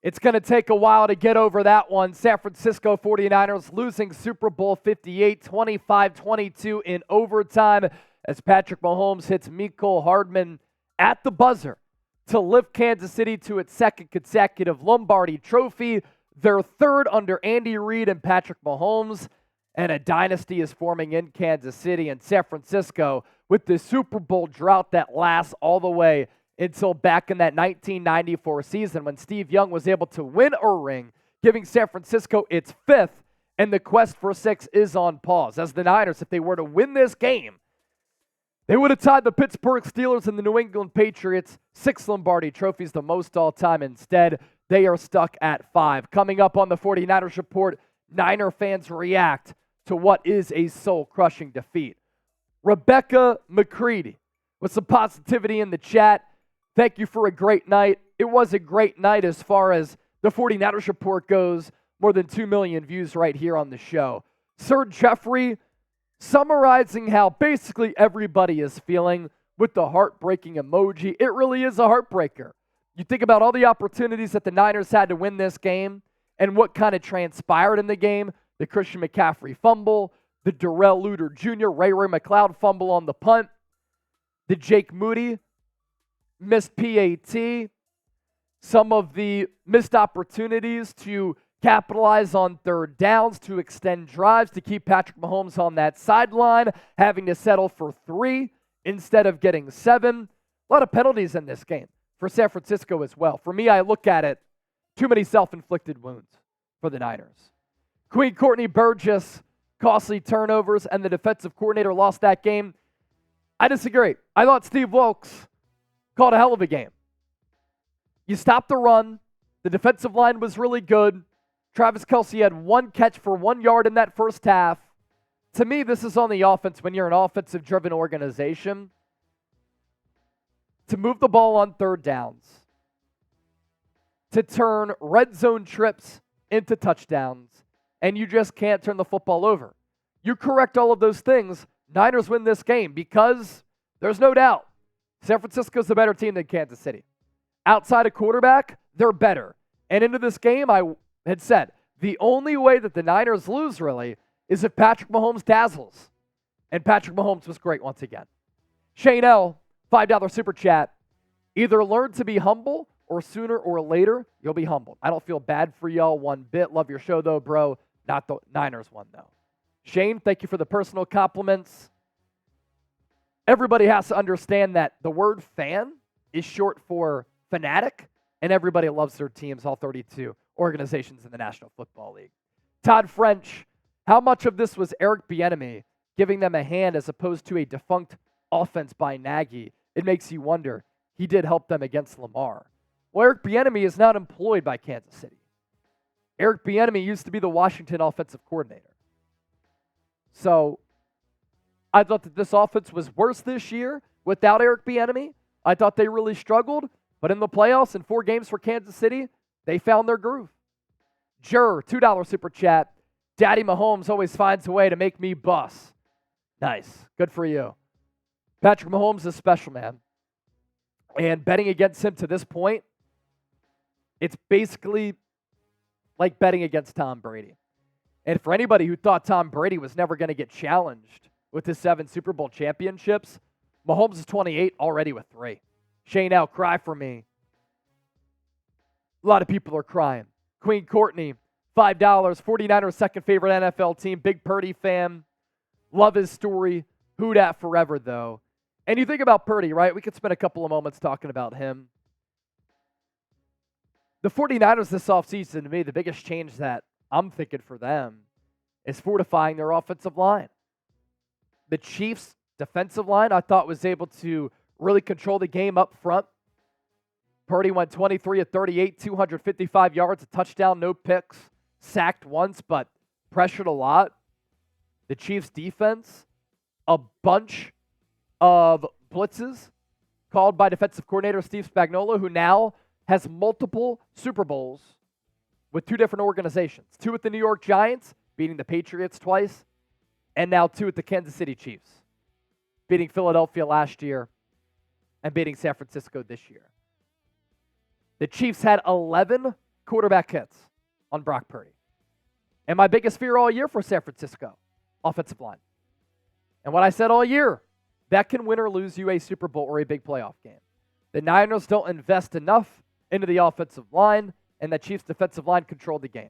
It's going to take a while to get over that one. San Francisco 49ers losing Super Bowl 58, 25-22 in overtime as Patrick Mahomes hits Mecole Hardman at the buzzer to lift Kansas City to its second consecutive Lombardi trophy, their third under Andy Reid and Patrick Mahomes, and a dynasty is forming in Kansas City and San Francisco with the Super Bowl drought that lasts all the way until back in that 1994 season when Steve Young was able to win a ring, giving San Francisco its fifth, and the quest for six is on pause. As the Niners, if they were to win this game, they would have tied the Pittsburgh Steelers and the New England Patriots, 6 Lombardi trophies, the most all-time. Instead, they are stuck at 5. Coming up on the 49ers Report, Niner fans react to what is a soul-crushing defeat. Rebecca McCready with some positivity in the chat. Thank you for a great night. It was a great night as far as the 49ers Report goes. More than 2 million views right here on the show. Sir Jeffrey summarizing how basically everybody is feeling with the heartbreaking emoji. It really is a heartbreaker. You think about all the opportunities that the Niners had to win this game and what kind of transpired in the game. The Christian McCaffrey fumble, the Darrell Luter Jr., Ray McLeod fumble on the punt, the Jake Moody missed PAT, some of the missed opportunities to capitalize on third downs, to extend drives, to keep Patrick Mahomes on that sideline, having to settle for 3 instead of getting 7. A lot of penalties in this game for San Francisco as well. For me, I look at it, too many self-inflicted wounds for the Niners. Queen Courtney Burgess, costly turnovers, and the defensive coordinator lost that game. I disagree. I thought Steve Wilkes called a hell of a game. You stopped the run. The defensive line was really good. Travis Kelce had 1 catch for 1 yard in that first half. To me, this is on the offense when you're an offensive-driven organization. To move the ball on third downs. To turn red zone trips into touchdowns. And you just can't turn the football over. You correct all of those things, Niners win this game because there's no doubt San Francisco's a better team than Kansas City. Outside of quarterback, they're better. And into this game, I had said, the only way that the Niners lose, really, is if Patrick Mahomes dazzles. And Patrick Mahomes was great once again. Shane L., $5 super chat. Either learn to be humble, or sooner or later, you'll be humbled. I don't feel bad for y'all one bit. Love your show, though, bro. Not the Niners one, though. Shane, thank you for the personal compliments. Everybody has to understand that the word fan is short for fanatic, and everybody loves their teams, all 32 organizations in the National Football League. Todd French, how much of this was Eric Bieniemy giving them a hand as opposed to a defunct offense by Nagy? It makes you wonder. He did help them against Lamar. Well, Eric Bieniemy is not employed by Kansas City. Eric Bieniemy used to be the Washington offensive coordinator. So I thought that this offense was worse this year without Eric Bieniemy. I thought they really struggled, but in the playoffs in 4 games for Kansas City, they found their groove. Jur, $2 super chat. Daddy Mahomes always finds a way to make me bust. Nice. Good for you. Patrick Mahomes is special, man. And betting against him to this point, it's basically like betting against Tom Brady. And for anybody who thought Tom Brady was never going to get challenged with his 7 Super Bowl championships, Mahomes is 28 already with 3. Shane L., cry for me. A lot of people are crying. Queen Courtney, $5. 49ers second favorite NFL team. Big Purdy fan. Love his story. Who dat forever, though. And you think about Purdy, right? We could spend a couple of moments talking about him. The 49ers this offseason, to me, the biggest change that I'm thinking for them is fortifying their offensive line. The Chiefs' defensive line, I thought, was able to really control the game up front. Purdy went 23 of 38, 255 yards, a touchdown, no picks, sacked once, but pressured a lot. The Chiefs' defense, a bunch of blitzes called by defensive coordinator Steve Spagnuolo, who now has multiple Super Bowls with 2 different organizations. 2 with the New York Giants, beating the Patriots twice, and now 2 with the Kansas City Chiefs, beating Philadelphia last year and beating San Francisco this year. The Chiefs had 11 quarterback hits on Brock Purdy. And my biggest fear all year for San Francisco, offensive line. And what I said all year, that can win or lose you a Super Bowl or a big playoff game. The Niners don't invest enough into the offensive line, and the Chiefs' defensive line controlled the game.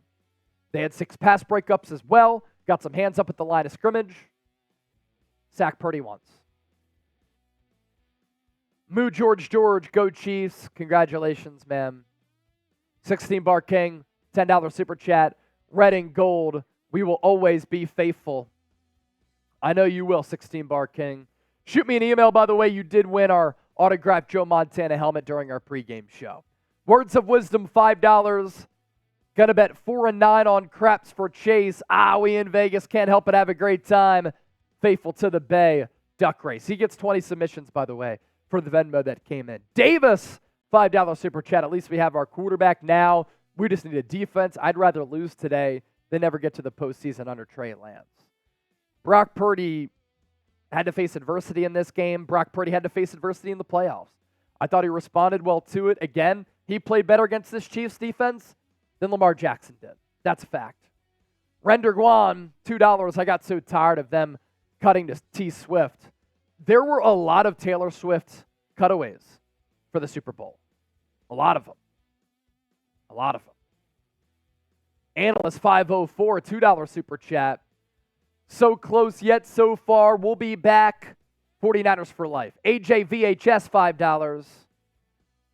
They had 6 pass breakups as well, got some hands up at the line of scrimmage. Sack Purdy once. Moo George, go Chiefs. Congratulations, man. 16 Bar King, $10 super chat. Red and gold, we will always be faithful. I know you will, 16 Bar King. Shoot me an email, by the way. You did win our autographed Joe Montana helmet during our pregame show. Words of wisdom, $5. Gonna bet 4 and 9 on craps for Chase. We in Vegas can't help but have a great time. Faithful to the Bay Duck Race. He gets 20 submissions, by the way, for the Venmo that came in. Davis, $5 super chat. At least we have our quarterback now. We just need a defense. I'd rather lose today than never get to the postseason under Trey Lance. Brock Purdy had to face adversity in this game. Brock Purdy had to face adversity in the playoffs. I thought he responded well to it. Again, he played better against this Chiefs defense than Lamar Jackson did. That's a fact. Render Guan, $2. I got so tired of them cutting to T Swift. There were a lot of Taylor Swift cutaways for the Super Bowl. A lot of them. A lot of them. Analyst 504, $2 super chat. So close yet so far. We'll be back. 49ers for life. AJ VHS, $5.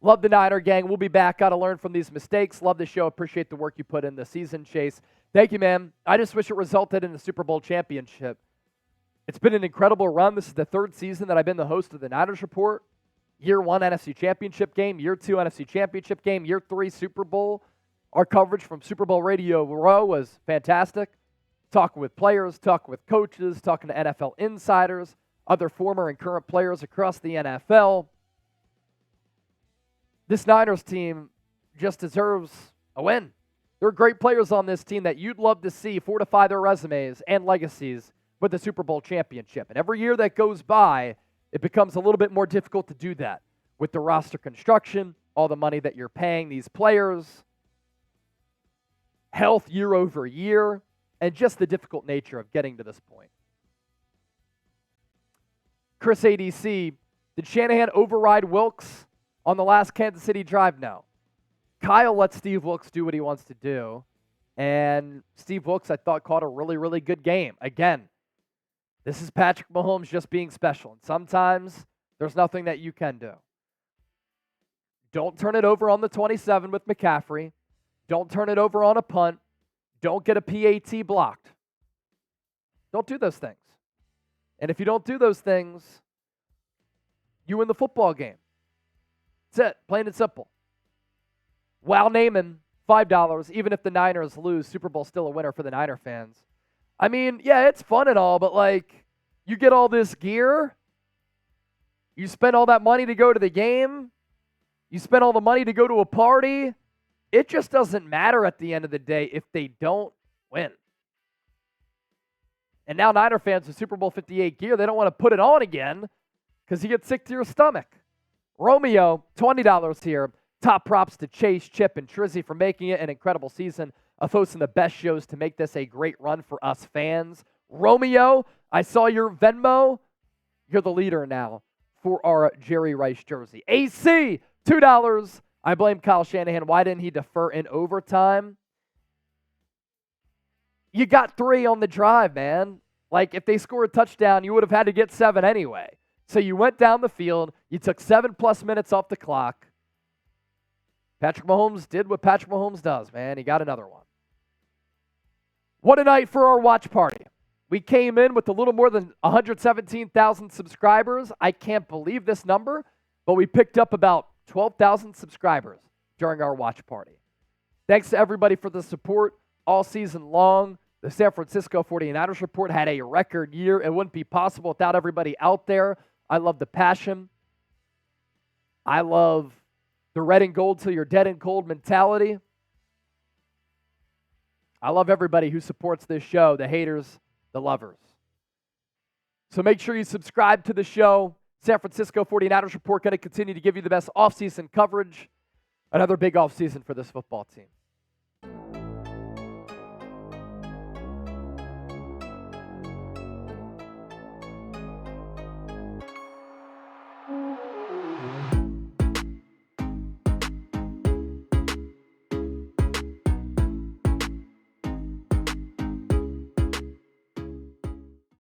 Love the Niner gang. We'll be back. Got to learn from these mistakes. Love the show. Appreciate the work you put in the season, Chase. Thank you, man. I just wish it resulted in the Super Bowl championship. It's been an incredible run. This is the 3rd season that I've been the host of the Niners Report. Year 1 NFC Championship game, Year 2 NFC Championship game, Year 3 Super Bowl. Our coverage from Super Bowl Radio Row was fantastic. Talking with players, talking with coaches, talking to NFL insiders, other former and current players across the NFL. This Niners team just deserves a win. There are great players on this team that you'd love to see fortify their resumes and legacies with the Super Bowl championship. And every year that goes by, it becomes a little bit more difficult to do that with the roster construction, all the money that you're paying these players, health year over year, and just the difficult nature of getting to this point. Chris ADC, did Shanahan override Wilks on the last Kansas City drive? No. Kyle let Steve Wilks do what he wants to do, and Steve Wilks, I thought, caught a really, really good game. Again, this is Patrick Mahomes just being special, and sometimes there's nothing that you can do. Don't turn it over on the 27 with McCaffrey. Don't turn it over on a punt. Don't get a PAT blocked. Don't do those things. And if you don't do those things, you win the football game. That's it, plain and simple. Wow, Naaman, $5. Even if the Niners lose, Super Bowl's still a winner for the Niner fans. I mean, yeah, it's fun and all, but like, you get all this gear, you spend all that money to go to the game, you spend all the money to go to a party. It just doesn't matter at the end of the day if they don't win. And now Niner fans with Super Bowl 58 gear, they don't want to put it on again because you get sick to your stomach. Romeo, $20 here. Top props to Chase, Chip, and Trizzy for making it an incredible season of hosting the best shows to make this a great run for us fans. Romeo, I saw your Venmo. You're the leader now for our Jerry Rice jersey. AC, $2. I blame Kyle Shanahan. Why didn't he defer in overtime? You got 3 on the drive, man. Like, if they scored a touchdown, you would have had to get 7 anyway. So you went down the field. You took 7+ minutes off the clock. Patrick Mahomes did what Patrick Mahomes does, man. He got another one. What a night for our watch party. We came in with a little more than 117,000 subscribers. I can't believe this number, but we picked up about 12,000 subscribers during our watch party. Thanks to everybody for the support all season long. The San Francisco 49ers Report had a record year. It wouldn't be possible without everybody out there. I love the passion. I love the red and gold till you're dead and cold mentality. I love everybody who supports this show, the haters, the lovers. So make sure you subscribe to the show. San Francisco 49ers Report going to continue to give you the best offseason coverage. Another big offseason for this football team.